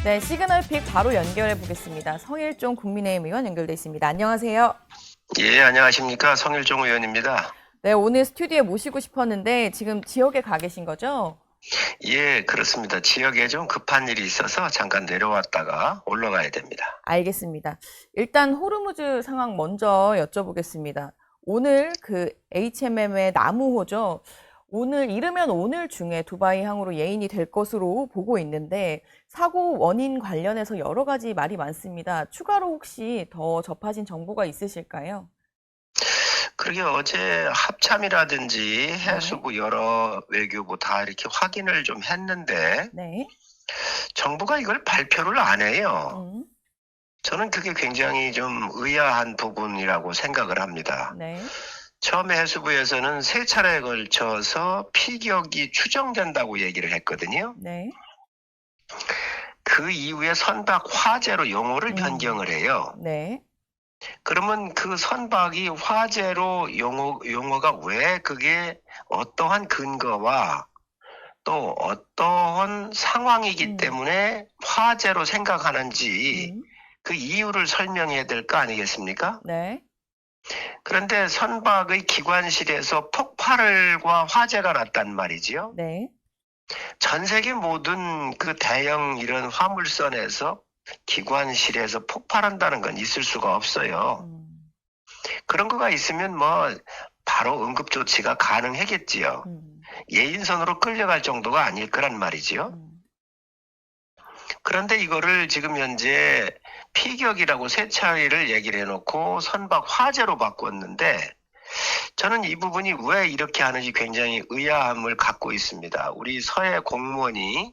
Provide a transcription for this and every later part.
네, 시그널픽 바로 연결해 보겠습니다. 성일종 국민의힘 의원 연결돼 있습니다. 안녕하세요. 예, 안녕하십니까. 성일종 의원입니다. 네, 오늘 스튜디오에 모시고 싶었는데 지금 지역에 가 계신 거죠? 예, 그렇습니다. 지역에 좀 급한 일이 있어서 잠깐 내려왔다가 올라가야 됩니다. 알겠습니다. 일단 호르무즈 상황 먼저 여쭤보겠습니다. 오늘 그 HMM의 나무호죠. 오늘 이르면 오늘 중에 두바이 항으로 예인이 될 것으로 보고 있는데 사고 원인 관련해서 여러 가지 말이 많습니다. 추가로 혹시 더 접하신 정보가 있으실까요? 그러게 어제 합참이라든지 해수부 여러 외교부 다 이렇게 확인을 좀 했는데 네. 정부가 이걸 발표를 안 해요. 음, 저는 그게 굉장히 좀 의아한 부분이라고 생각을 합니다. 네. 처음에 해수부에서는 3차례에 걸쳐서 피격이 추정된다고 얘기를 했거든요. 네. 그 이후에 선박 화재로 용어를 변경을 해요. 네. 그러면 그 선박이 화재로 용어가 왜 그게 어떠한 근거와 또 어떠한 상황이기 때문에 화재로 생각하는지 그 이유를 설명해야 될 거 아니겠습니까? 네. 그런데 선박의 기관실에서 폭발과 화재가 났단 말이지요. 네. 전 세계 모든 그 대형 이런 화물선에서 기관실에서 폭발한다는 건 있을 수가 없어요. 그런 거가 있으면 뭐 바로 응급 조치가 가능하겠지요. 예인선으로 끌려갈 정도가 아닐 거란 말이지요. 그런데 이거를 지금 현재 피격이라고 3차례를 얘기를 해놓고 선박 화재로 바꿨는데 저는 이 부분이 왜 이렇게 하는지 굉장히 의아함을 갖고 있습니다. 우리 서해 공무원이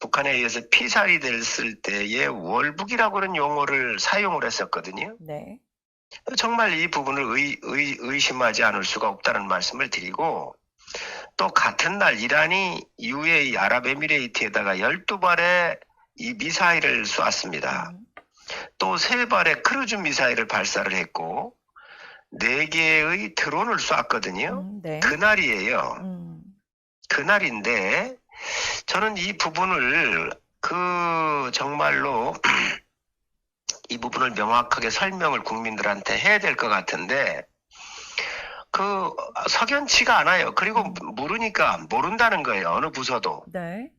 북한에 의해서 피살이 됐을 때에 월북이라고 하는 용어를 사용을 했었거든요. 네. 정말 이 부분을 의심하지 않을 수가 없다는 말씀을 드리고 또 같은 날 이란이 UAE 아랍에미레이트에다가 12발의 이 미사일을 쐈습니다. 또 3발의 크루즈 미사일을 발사를 했고 4개의 드론을 쐈거든요. 네. 그날이에요. 그날인데 저는 이 부분을 정말로 이 부분을 명확하게 설명을 국민들한테 해야 될 것 같은데 석연치가 않아요. 그리고 모르니까 모른다는 거예요. 어느 부서도. 네.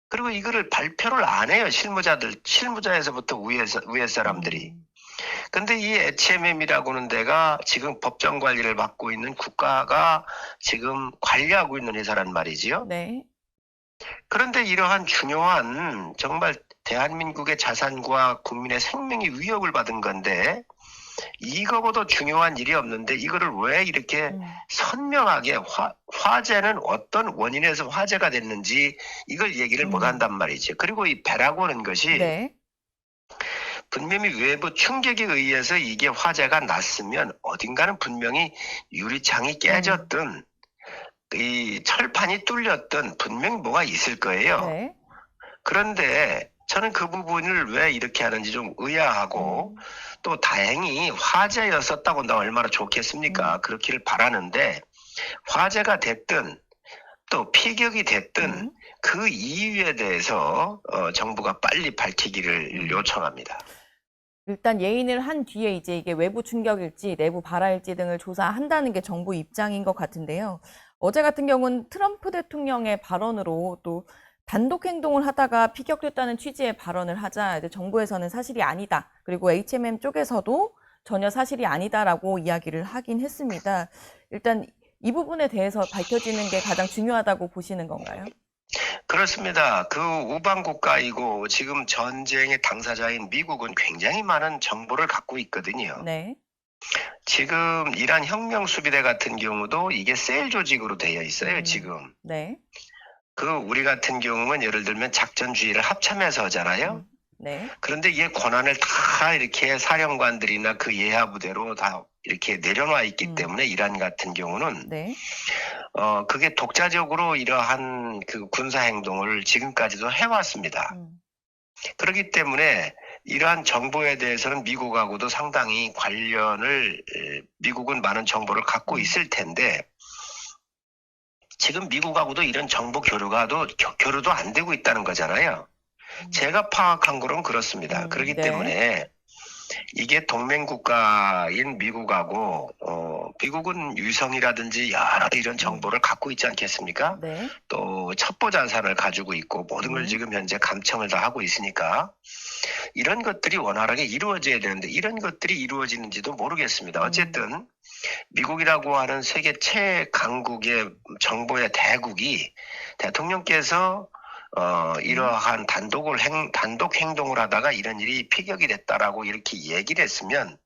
그리고 이거를 발표를 안 해요. 실무자에서부터 위에 사람들이. 근데 이 HMM이라고 하는 데가 지금 법정 관리를 받고 있는 국가가 지금 관리하고 있는 회사란 말이지요. 네. 그런데 이러한 중요한 정말 대한민국의 자산과 국민의 생명이 위협을 받은 건데 이거보다 중요한 일이 없는데 이거를 왜 이렇게 선명하게 화재는 어떤 원인에서 화재가 됐는지 이걸 얘기를 못 한단 말이죠. 그리고 이 배라고 하는 것이 네. 분명히 외부 충격에 의해서 이게 화재가 났으면 어딘가는 분명히 유리창이 깨졌든 이 철판이 뚫렸든 분명히 뭐가 있을 거예요. 네. 그런데 저는 그 부분을 왜 이렇게 하는지 좀 의아하고 또 다행히 화재였었다고 나 얼마나 좋겠습니까? 그렇기를 바라는데 화재가 됐든 또 피격이 됐든 그 이유에 대해서 정부가 빨리 밝히기를 요청합니다. 일단 예인을 한 뒤에 이제 이게 외부 충격일지 내부 발화일지 등을 조사한다는 게 정부 입장인 것 같은데요. 어제 같은 경우는 트럼프 대통령의 발언으로 또 단독 행동을 하다가 피격됐다는 취지의 발언을 하자 이제 정부에서는 사실이 아니다. 그리고 HMM 쪽에서도 전혀 사실이 아니다라고 이야기를 하긴 했습니다. 일단 이 부분에 대해서 밝혀지는 게 가장 중요하다고 보시는 건가요? 그렇습니다. 그 우방 국가이고 지금 전쟁의 당사자인 미국은 굉장히 많은 정보를 갖고 있거든요. 네. 지금 이란 혁명 수비대 같은 경우도 이게 셀 조직으로 되어 있어요, 지금. 네. 우리 같은 경우는 예를 들면 작전주의를 합참해서 하잖아요. 네. 그런데 이게 권한을 다 이렇게 사령관들이나 그 예하 부대로 다 이렇게 내려놔 있기 때문에 이란 같은 경우는 네. 그게 독자적으로 이러한 그 군사 행동을 지금까지도 해왔습니다. 그렇기 때문에 이러한 정보에 대해서는 미국하고도 상당히 미국은 많은 정보를 갖고 있을 텐데 지금 미국하고도 이런 정보 교류도 안 되고 있다는 거잖아요. 제가 파악한 거는 그렇습니다. 그렇기 네. 때문에 이게 동맹국가인 미국하고 미국은 위성이라든지 여러 이런 정보를 갖고 있지 않겠습니까? 네. 또 첩보자산을 가지고 있고 모든 걸 지금 현재 감청을 다 하고 있으니까 이런 것들이 원활하게 이루어져야 되는데 이런 것들이 이루어지는지도 모르겠습니다. 어쨌든 미국이라고 하는 세계 최강국의 정보의 대국이 대통령께서 이러한 단독 행동을 하다가 이런 일이 피격이 됐다라고 이렇게 얘기를 했으면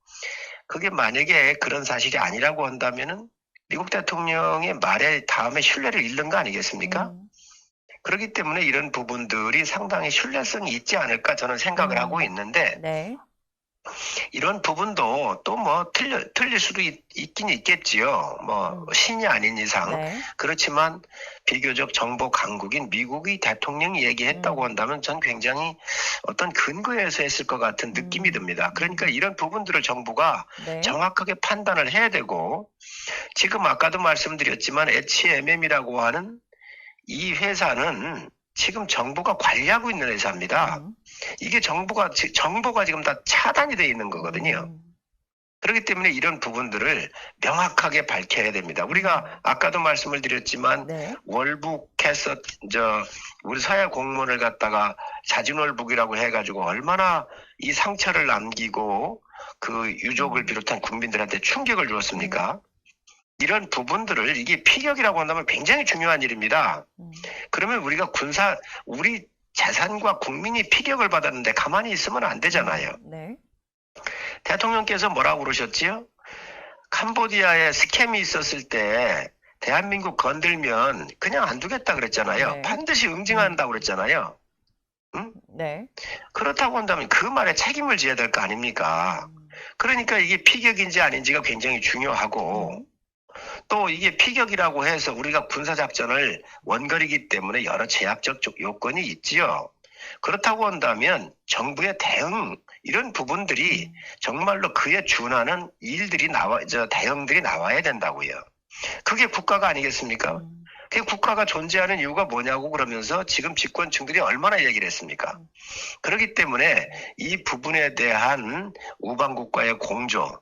그게 만약에 그런 사실이 아니라고 한다면은 미국 대통령의 말에 다음에 신뢰를 잃는 거 아니겠습니까? 그렇기 때문에 이런 부분들이 상당히 신뢰성이 있지 않을까 저는 생각을 하고 있는데 네. 이런 부분도 또 뭐 틀릴 수도 있긴 있겠지요. 뭐 신이 아닌 이상. 네. 그렇지만 비교적 정보 강국인 미국의 대통령이 얘기했다고 한다면 전 굉장히 어떤 근거에서 했을 것 같은 느낌이 듭니다. 그러니까 이런 부분들을 정부가 네. 정확하게 판단을 해야 되고 지금 아까도 말씀드렸지만 HMM이라고 하는 이 회사는 지금 정부가 관리하고 있는 회사입니다. 이게 정보가 지금 다 차단이 되어 있는 거거든요. 그렇기 때문에 이런 부분들을 명확하게 밝혀야 됩니다. 우리가 아까도 말씀을 드렸지만 네. 월북해서 우리 서해 공무원을 갖다가 자진월북이라고 해가지고 얼마나 이 상처를 남기고 그 유족을 비롯한 국민들한테 충격을 주었습니까? 이런 부분들을 이게 피격이라고 한다면 굉장히 중요한 일입니다. 그러면 우리가 우리 재산과 국민이 피격을 받았는데 가만히 있으면 안 되잖아요. 네. 대통령께서 뭐라고 그러셨지요? 캄보디아에 스캠이 있었을 때 대한민국 건들면 그냥 안 두겠다 그랬잖아요. 네. 반드시 응징한다고 그랬잖아요. 응? 네. 그렇다고 한다면 그 말에 책임을 져야 될 거 아닙니까? 그러니까 이게 피격인지 아닌지가 굉장히 중요하고 또 이게 피격이라고 해서 우리가 군사작전을 원거리이기 때문에 여러 제약적 요건이 있지요. 그렇다고 한다면 정부의 대응 이런 부분들이 정말로 그에 준하는 대응들이 나와야 된다고요. 그게 국가가 아니겠습니까? 그 국가가 존재하는 이유가 뭐냐고 그러면서 지금 집권층들이 얼마나 얘기를 했습니까? 그렇기 때문에 이 부분에 대한 우방국가의 공조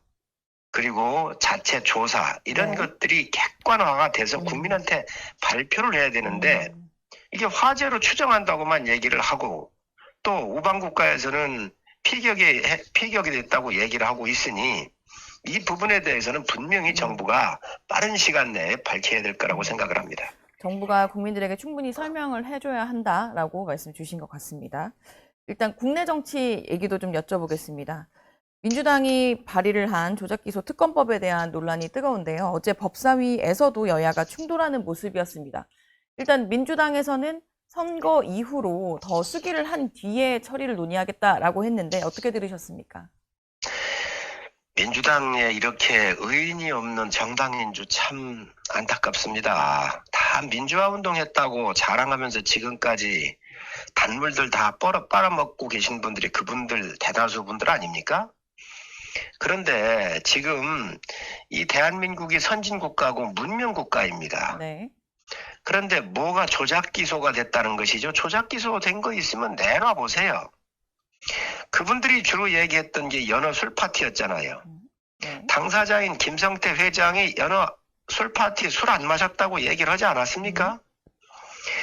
그리고 자체 조사 이런 네. 것들이 객관화가 돼서 국민한테 발표를 해야 되는데 이게 화재로 추정한다고만 얘기를 하고 또 우방국가에서는 피격이 됐다고 얘기를 하고 있으니 이 부분에 대해서는 분명히 정부가 빠른 시간 내에 밝혀야 될 거라고 생각을 합니다. 정부가 국민들에게 충분히 설명을 해줘야 한다라고 말씀 주신 것 같습니다. 일단 국내 정치 얘기도 좀 여쭤보겠습니다. 민주당이 발의를 한 조작기소 특검법에 대한 논란이 뜨거운데요. 어제 법사위에서도 여야가 충돌하는 모습이었습니다. 일단 민주당에서는 선거 이후로 더 수기를 한 뒤에 처리를 논의하겠다라고 했는데 어떻게 들으셨습니까? 민주당에 이렇게 의인이 없는 정당인 줄 참 안타깝습니다. 다 민주화 운동했다고 자랑하면서 지금까지 단물들 다 빨아먹고 계신 분들이 그분들 대다수 분들 아닙니까? 그런데 지금 이 대한민국이 선진국가고 문명국가입니다. 네. 그런데 뭐가 조작 기소가 됐다는 것이죠. 조작 기소 된 거 있으면 내놔 보세요. 그분들이 주로 얘기했던 게 연어 술 파티였잖아요. 네. 당사자인 김성태 회장이 연어 술 파티 술 안 마셨다고 얘기를 하지 않았습니까?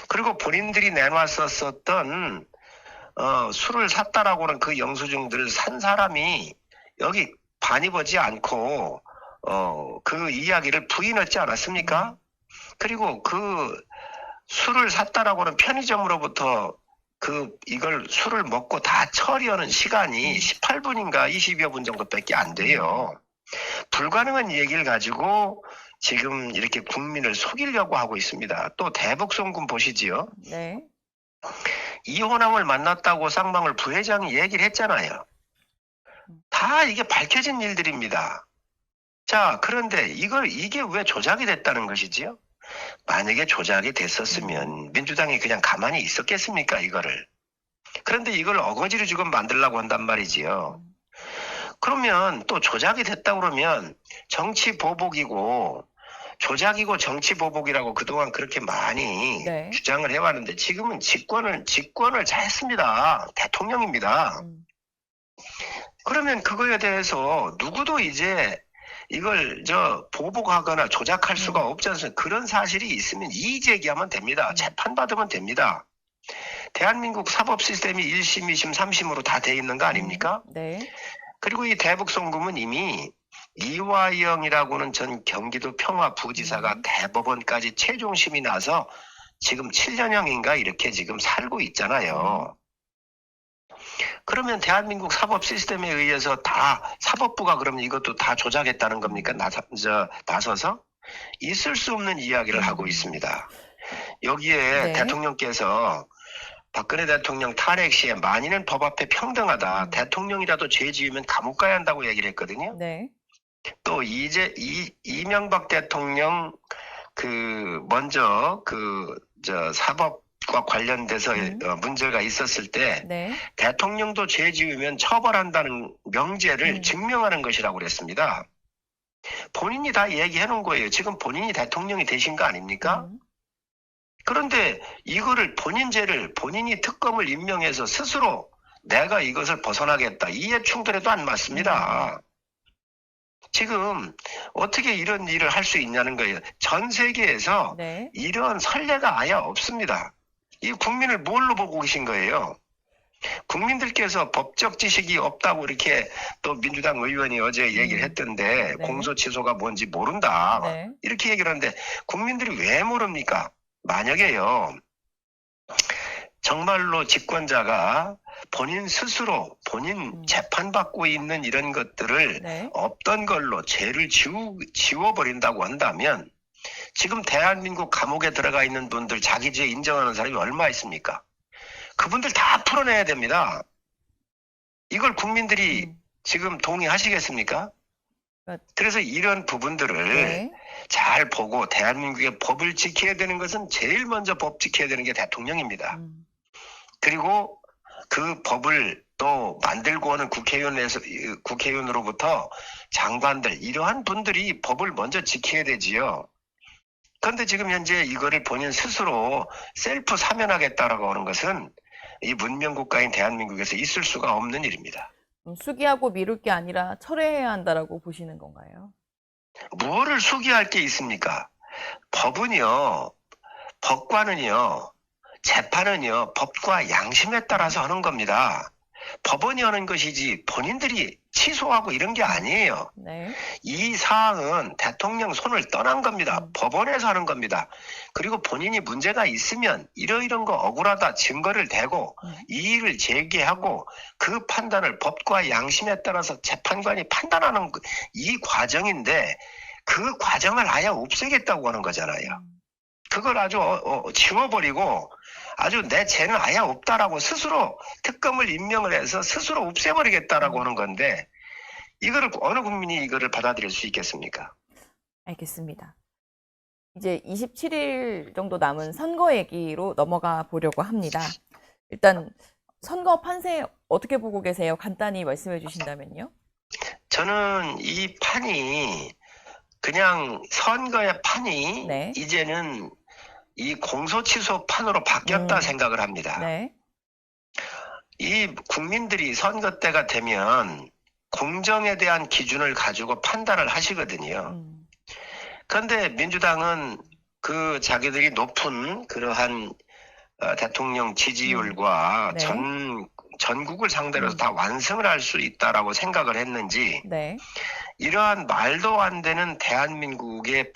그리고 본인들이 내놨었던 술을 샀다라고는 그 영수증들을 산 사람이 여기 반입하지 않고 그 이야기를 부인했지 않았습니까? 그리고 그 술을 샀다라고는 편의점으로부터 이걸 술을 먹고 다 처리하는 시간이 18분인가 20여 분 정도밖에 안 돼요. 불가능한 얘기를 가지고 지금 이렇게 국민을 속이려고 하고 있습니다. 또 대북송금 보시지요. 네. 이호남을 만났다고 쌍방울 부회장이 얘기를 했잖아요. 다 이게 밝혀진 일들입니다. 자, 그런데 이게 왜 조작이 됐다는 것이지요? 만약에 조작이 됐었으면 민주당이 그냥 가만히 있었겠습니까, 이거를? 그런데 이걸 어거지로 지금 만들려고 한단 말이지요. 그러면 또 조작이 됐다 그러면 정치 보복이고 조작이고 정치 보복이라고 그동안 그렇게 많이 네. 주장을 해왔는데 지금은 직권을 잘 했습니다. 대통령입니다. 그러면 그거에 대해서 누구도 이제 이걸 보복하거나 조작할 수가 없지 않습니까? 그런 사실이 있으면 이의 제기하면 됩니다. 재판받으면 됩니다. 대한민국 사법 시스템이 1심, 2심, 3심으로 다 돼 있는 거 아닙니까? 네. 그리고 이 대북송금은 이미 이화영이라고는 전 경기도 평화부지사가 대법원까지 최종심이 나서 지금 7년형인가 이렇게 지금 살고 있잖아요. 그러면 대한민국 사법 시스템에 의해서 다 사법부가 그러면 이것도 다 조작했다는 겁니까? 나서서 있을 수 없는 이야기를 하고 있습니다. 여기에 네. 대통령께서 박근혜 대통령 탄핵 시에 만인은 법 앞에 평등하다. 대통령이라도 죄 지으면 감옥 가야 한다고 얘기를 했거든요. 네. 또 이명박 대통령 먼저 사법과 관련돼서 문제가 있었을 때 네. 대통령도 죄 지으면 처벌한다는 명제를 증명하는 것이라고 그랬습니다. 본인이 다 얘기해 놓은 거예요. 지금 본인이 대통령이 되신 거 아닙니까? 그런데 이거를 본인이 특검을 임명해서 스스로 내가 이것을 벗어나겠다. 이해 충돌에도 안 맞습니다. 지금 어떻게 이런 일을 할 수 있냐는 거예요. 전 세계에서 네. 이런 선례가 아예 없습니다. 이 국민을 뭘로 보고 계신 거예요? 국민들께서 법적 지식이 없다고 이렇게 또 민주당 의원이 어제 얘기를 했던데 네. 공소취소가 뭔지 모른다. 네. 이렇게 얘기를 하는데 국민들이 왜 모릅니까? 만약에요. 정말로 집권자가 본인 스스로 재판받고 있는 이런 것들을 네. 없던 걸로 죄를 지워버린다고 한다면 지금 대한민국 감옥에 들어가 있는 분들 자기 죄 인정하는 사람이 얼마 있습니까? 그분들 다 풀어내야 됩니다. 이걸 국민들이 지금 동의하시겠습니까? 그래서 이런 부분들을 네. 잘 보고 대한민국의 법을 지켜야 되는 것은 제일 먼저 법 지켜야 되는 게 대통령입니다. 그리고 그 법을 또 만들고 오는 국회의원으로부터 장관들 이러한 분들이 법을 먼저 지켜야 되지요. 그런데 지금 현재 이거를 본인 스스로 셀프 사면하겠다라고 하는 것은 이 문명국가인 대한민국에서 있을 수가 없는 일입니다. 수기하고 미룰 게 아니라 철회해야 한다라고 보시는 건가요? 뭐를 수기할 게 있습니까? 법관은요, 재판은요, 법과 양심에 따라서 하는 겁니다. 법원이 하는 것이지 본인들이 취소하고 이런 게 아니에요. 네. 이 사항은 대통령 손을 떠난 겁니다. 법원에서 하는 겁니다. 그리고 본인이 문제가 있으면 이런 거 억울하다 증거를 대고 이의를 제기하고 그 판단을 법과 양심에 따라서 재판관이 판단하는 이 과정인데 그 과정을 아예 없애겠다고 하는 거잖아요. 그걸 아주 지워버리고 아주 내 죄는 아예 없다라고 스스로 특검을 임명을 해서 스스로 없애버리겠다라고 하는 건데 이거를 어느 국민이 이거를 받아들일 수 있겠습니까? 알겠습니다. 이제 27일 정도 남은 선거 얘기로 넘어가 보려고 합니다. 일단 선거 판세 어떻게 보고 계세요? 간단히 말씀해 주신다면요. 저는 이 판이 그냥 선거의 판이 네. 이제는 이 공소취소 판으로 바뀌었다 생각을 합니다. 네. 이 국민들이 선거 때가 되면 공정에 대한 기준을 가지고 판단을 하시거든요. 그런데 민주당은 자기들이 높은 그러한 대통령 지지율과 네. 전국을 상대로 해서 다 완성을 할 수 있다라고 생각을 했는지 네. 이러한 말도 안 되는 대한민국의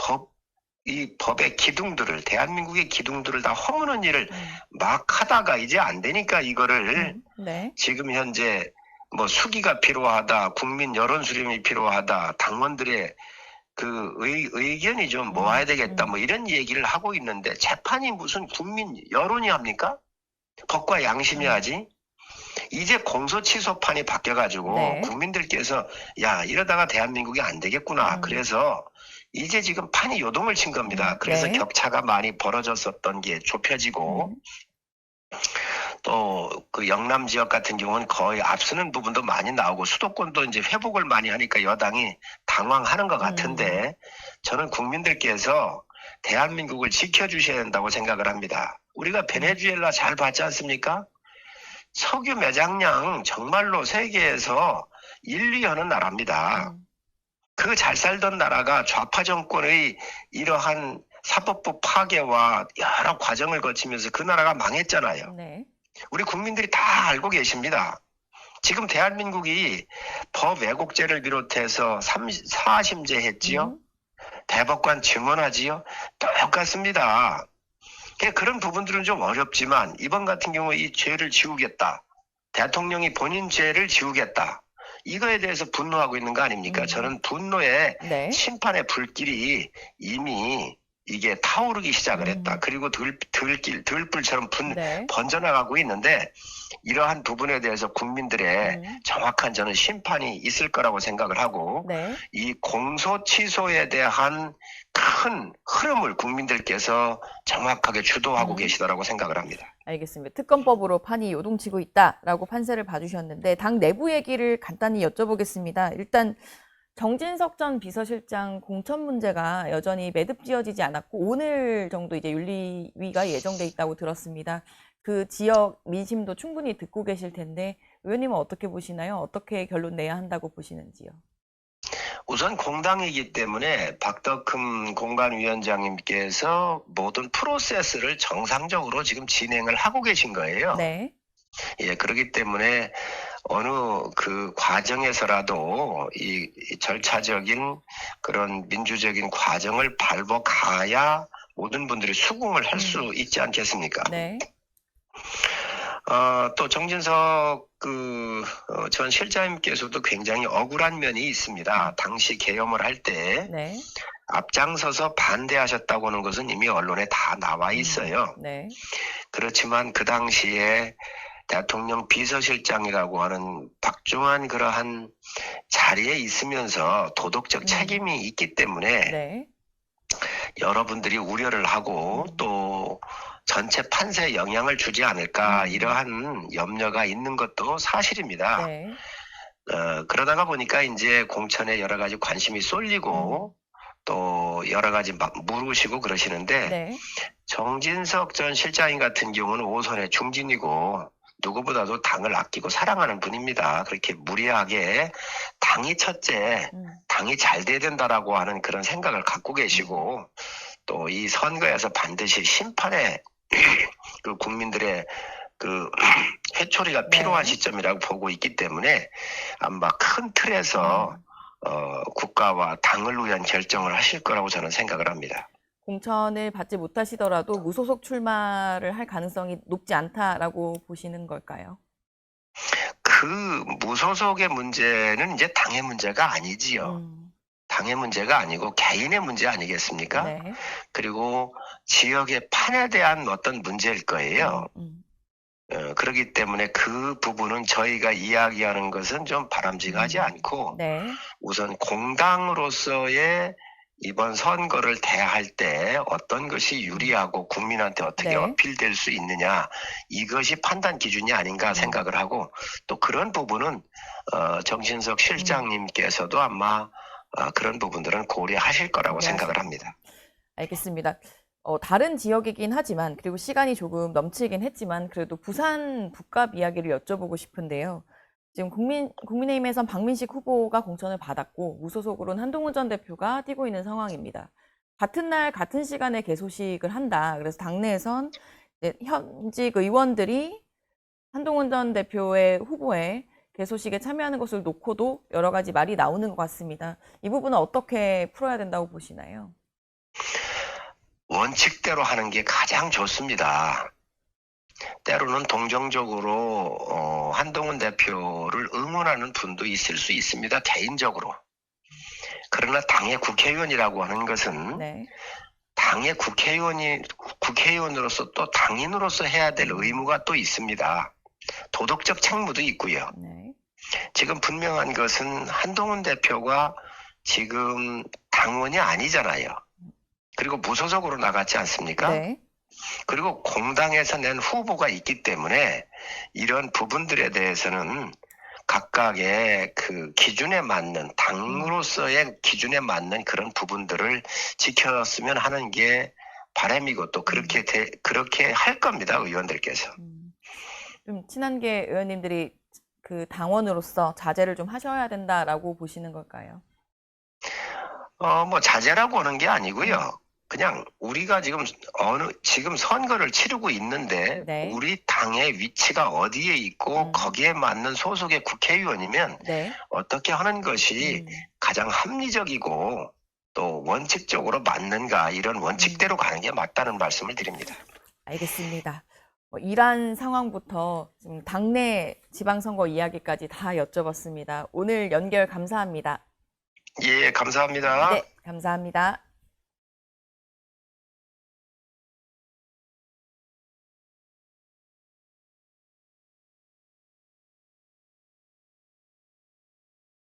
이 법의 기둥들을 대한민국의 기둥들을 다 허무는 일을 막 하다가 이제 안 되니까 이거를 네. 지금 현재 뭐 수기가 필요하다, 국민 여론 수렴이 필요하다, 당원들의 의견이 좀 모아야 되겠다, 뭐 이런 얘기를 하고 있는데 재판이 무슨 국민 여론이 합니까? 법과 양심이 하지. 이제 공소취소판이 바뀌어가지고 네. 국민들께서 야 이러다가 대한민국이 안 되겠구나. 그래서 이제 지금 판이 요동을 친 겁니다. 그래서 네. 격차가 많이 벌어졌었던 게 좁혀지고 또 그 영남 지역 같은 경우는 거의 앞서는 부분도 많이 나오고 수도권도 이제 회복을 많이 하니까 여당이 당황하는 것 같은데 저는 국민들께서 대한민국을 지켜주셔야 된다고 생각을 합니다. 우리가 베네수엘라 잘 봤지 않습니까? 석유 매장량 정말로 세계에서 1, 2 하는 나라입니다. 그 잘 살던 나라가 좌파 정권의 이러한 사법부 파괴와 여러 과정을 거치면서 그 나라가 망했잖아요. 네. 우리 국민들이 다 알고 계십니다. 지금 대한민국이 법 왜곡죄를 비롯해서 사심제 했지요. 대법관 증언하지요. 똑같습니다. 그런 부분들은 좀 어렵지만 이번 같은 경우 이 죄를 지우겠다. 대통령이 본인 죄를 지우겠다. 이거에 대해서 분노하고 있는 거 아닙니까? 저는 분노의 네. 심판의 불길이 이미 이게 타오르기 시작을 했다. 그리고 들불처럼 네. 번져나가고 있는데 이러한 부분에 대해서 국민들의 정확한 저는 심판이 있을 거라고 생각을 하고 네. 이 공소 취소에 대한 큰 흐름을 국민들께서 정확하게 주도하고 계시다라고 생각을 합니다. 알겠습니다. 특검법으로 판이 요동치고 있다라고 판세를 봐주셨는데 당 내부 얘기를 간단히 여쭤보겠습니다. 일단 정진석 전 비서실장 공천 문제가 여전히 매듭지어지지 않았고 오늘 정도 이제 윤리위가 예정돼 있다고 들었습니다. 그 지역 민심도 충분히 듣고 계실 텐데 의원님은 어떻게 보시나요? 어떻게 결론 내야 한다고 보시는지요? 우선 공당이기 때문에 박덕흠 공관위원장님께서 모든 프로세스를 정상적으로 지금 진행을 하고 계신 거예요. 네. 예, 그렇기 때문에 어느 그 과정에서라도 이 절차적인 그런 민주적인 과정을 밟아 가야 모든 분들이 수긍을 할 수 있지 않겠습니까? 네. 또 정진석 전 실장님께서도 굉장히 억울한 면이 있습니다. 당시 계엄을 할 때 네. 앞장서서 반대하셨다고 하는 것은 이미 언론에 다 나와 있어요. 네. 그렇지만 그 당시에 대통령 비서실장이라고 하는 박중한 그러한 자리에 있으면서 도덕적 책임이 있기 때문에 네. 여러분들이 우려를 하고 또 전체 판세에 영향을 주지 않을까 이러한 염려가 있는 것도 사실입니다. 네. 그러다가 보니까 이제 공천에 여러 가지 관심이 쏠리고 또 여러 가지 막 물으시고 그러시는데 네. 정진석 전 실장님 같은 경우는 5선의 중진이고 누구보다도 당을 아끼고 사랑하는 분입니다. 그렇게 무리하게 당이 첫째, 당이 잘 돼야 된다라고 하는 그런 생각을 갖고 계시고 또 이 선거에서 반드시 심판의 그 국민들의 그 회초리가 필요한 시점이라고 보고 있기 때문에 아마 큰 틀에서 국가와 당을 위한 결정을 하실 거라고 저는 생각을 합니다. 공천을 받지 못하시더라도 무소속 출마를 할 가능성이 높지 않다라고 보시는 걸까요? 그 무소속의 문제는 이제 당의 문제가 아니지요. 당의 문제가 아니고 개인의 문제 아니겠습니까? 네. 그리고 지역의 판에 대한 어떤 문제일 거예요. 그렇기 때문에 그 부분은 저희가 이야기하는 것은 좀 바람직하지 않고 네. 우선 공당으로서의 이번 선거를 대할 때 어떤 것이 유리하고 국민한테 어떻게 네. 어필될 수 있느냐 이것이 판단 기준이 아닌가 생각을 하고 또 그런 부분은 정진석 실장님께서도 아마 그런 부분들은 고려하실 거라고 생각을 합니다. 알겠습니다. 다른 지역이긴 하지만 그리고 시간이 조금 넘치긴 했지만 그래도 부산 북갑 이야기를 여쭤보고 싶은데요. 지금 국민의힘에선 박민식 후보가 공천을 받았고 무소속으로는 한동훈 전 대표가 뛰고 있는 상황입니다. 같은 날 같은 시간에 개소식을 한다. 그래서 당내에선 이제 현직 의원들이 한동훈 전 대표의 후보에 개소식에 참여하는 것을 놓고도 여러 가지 말이 나오는 것 같습니다. 이 부분은 어떻게 풀어야 된다고 보시나요? 원칙대로 하는 게 가장 좋습니다. 때로는 동정적으로 한동훈 대표를 응원하는 분도 있을 수 있습니다. 개인적으로. 그러나 당의 국회의원이라고 하는 것은 네. 당의 국회의원으로서 또 당인으로서 해야 될 의무가 또 있습니다. 도덕적 책무도 있고요. 네. 지금 분명한 것은 한동훈 대표가 지금 당원이 아니잖아요. 그리고 무소속으로 나갔지 않습니까? 네. 그리고 공당에서 낸 후보가 있기 때문에 이런 부분들에 대해서는 각각의 그 기준에 맞는 당으로서의 기준에 맞는 그런 부분들을 지켰으면 하는 게 바람이고 또 그렇게 할 겁니다, 의원들께서. 좀 친한계 의원님들이 그 당원으로서 자제를 좀 하셔야 된다라고 보시는 걸까요? 뭐 자제라고 하는 게 아니고요. 그냥 우리가 지금 선거를 치르고 있는데 네. 우리 당의 위치가 어디에 있고 거기에 맞는 소속의 국회의원이면 네. 어떻게 하는 것이 가장 합리적이고 또 원칙적으로 맞는가, 이런 원칙대로 가는 게 맞다는 말씀을 드립니다. 알겠습니다. 이러한 상황부터 지금 당내 지방선거 이야기까지 다 여쭤봤습니다. 오늘 연결 감사합니다. 예, 감사합니다. 네, 감사합니다.